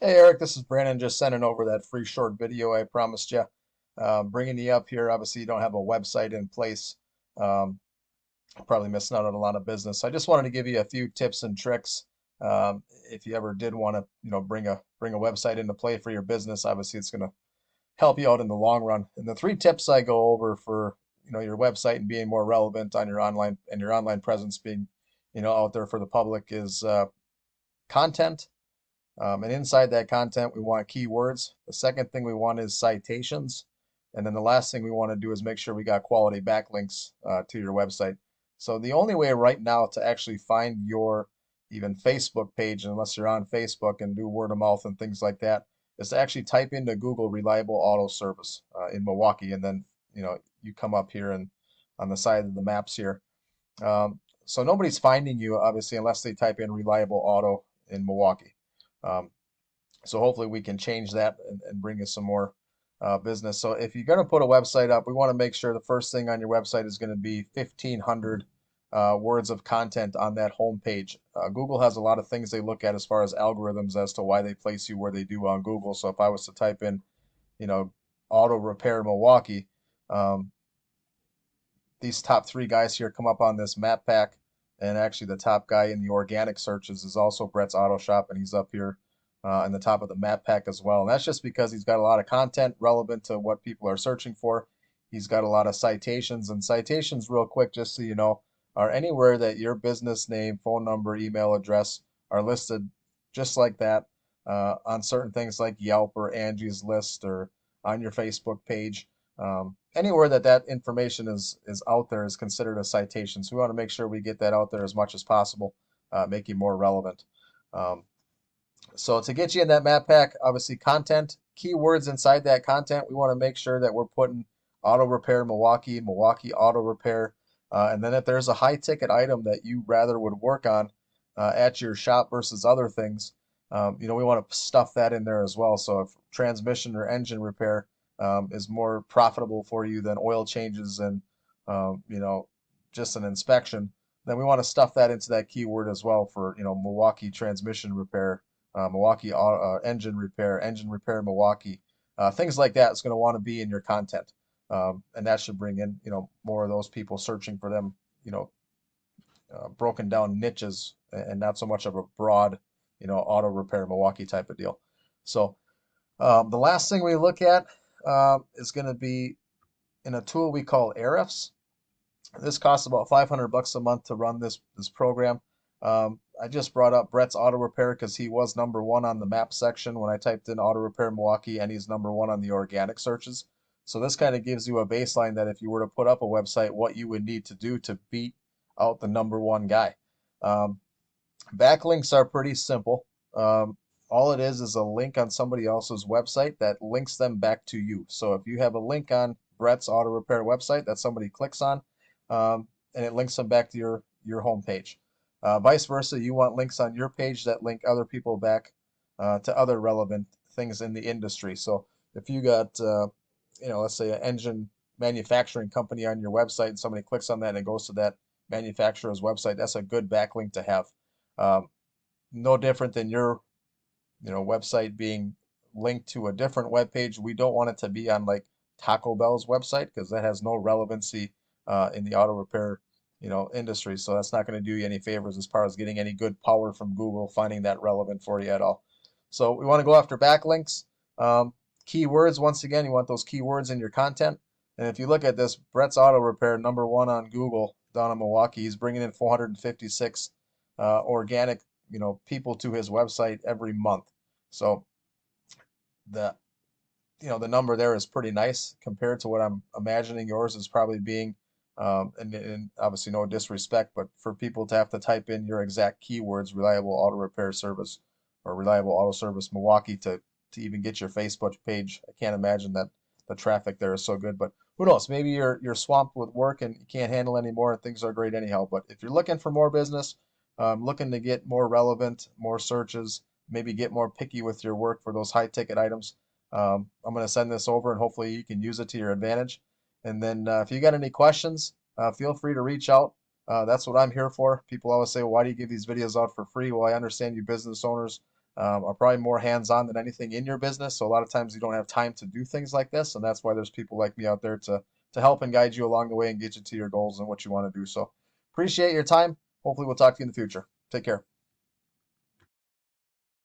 Hey Eric, this is Brandon. Just sending over that free short video I promised you. Bringing you up here. Obviously, you don't have a website in place. Um, Probably missing out on a lot of business. I just wanted to give you a few tips and tricks. If you ever did want to, bring a website into play for your business, obviously it's going to help you out in the long run. And the three tips I go over for, your website and being more relevant on your online presence being, out there for the public is content. And inside that content, we want keywords. The second thing we want is citations. And then the last thing we want to do is make sure we got quality backlinks to your website. So the only way right now to actually find your even Facebook page, unless you're on Facebook and do word of mouth and things like that, is to actually type into Google reliable auto service in Milwaukee, and then you come up here and on the side of the maps here. So nobody's finding you obviously unless they type in reliable auto in Milwaukee. Um, so hopefully we can change that and bring you some more business. So if you're going to put a website up, we want to make sure the first thing on your website is going to be 1,500 words of content on that home page. Google has a lot of things they look at as far as algorithms as to why they place you where they do on Google. So if I was to type in, you know, auto repair Milwaukee, um, these top three guys here come up on this map pack. And actually, the top guy in the organic searches is also Brett's Auto Shop, and he's up here in the top of the map pack as well. And that's just because he's got a lot of content relevant to what people are searching for. He's got a lot of citations, and citations, real quick, just so you know, are anywhere that your business name, phone number, email address are listed just like that on certain things like Yelp or Angie's List or on your Facebook page. Anywhere that that information is out there is considered a citation. So we want to make sure we get that out there as much as possible, make you more relevant. Um, so to get you in that map pack, obviously content, keywords inside that content, we want to make sure that we're putting auto repair Milwaukee, Milwaukee auto repair, and then if there's a high ticket item that you rather would work on at your shop versus other things, we want to stuff that in there as well. So if transmission or engine repair is more profitable for you than oil changes and just an inspection, then we want to stuff that into that keyword as well for Milwaukee transmission repair, Milwaukee engine repair Milwaukee, things like that is going to want to be in your content, and that should bring in more of those people searching for them, you know, broken down niches and not so much of a broad, auto repair Milwaukee type of deal. So the last thing we look at is going to be in a tool we call Airfs. This costs about 500 bucks a month to run this program. I just brought up Brett's Auto Repair because he was number one on the map section when I typed in Auto Repair Milwaukee, and he's number one on the organic searches. So this kind of gives you a baseline that if you were to put up a website, what you would need to do to beat out the number one guy. Um, Backlinks are pretty simple. All it is a link on somebody else's website that links them back to you. So if you have a link on Brett's Auto Repair website that somebody clicks on, and it links them back to your home page. Vice versa, you want links on your page that link other people back to other relevant things in the industry. So if you got, let's say an engine manufacturing company on your website and somebody clicks on that and it goes to that manufacturer's website, that's a good backlink to have. Um, no different than your website being linked to a different web page. We don't want it to be on like Taco Bell's website because that has no relevancy in the auto repair industry. So that's not going to do you any favors as far as getting any good power from Google finding that relevant for you at all. So we want to go after backlinks. Keywords, once again, you want those keywords in your content. And if you look at this, Brett's Auto Repair, number one on Google down in Milwaukee, he's bringing in 456 organic, people to his website every month. So the the number there is pretty nice compared to what I'm imagining yours is probably being. And obviously no disrespect, but for people to have to type in your exact keywords, reliable auto repair service or reliable auto service Milwaukee to even get your Facebook page, I can't imagine that the traffic there is so good. But who knows? Maybe you're swamped with work and you can't handle anymore, and things are great anyhow. But if you're looking for more business, looking to get more relevant, more searches, maybe get more picky with your work for those high ticket items, I'm going to send this over and hopefully you can use it to your advantage. And then if you got any questions, feel free to reach out. That's what I'm here for. People always say, well, why do you give these videos out for free? Well, I understand you business owners are probably more hands-on than anything in your business. So a lot of times you don't have time to do things like this, and that's why there's people like me out there to help and guide you along the way and get you to your goals and what you want to do. So appreciate your time. Hopefully we'll talk to you in the future. Take care.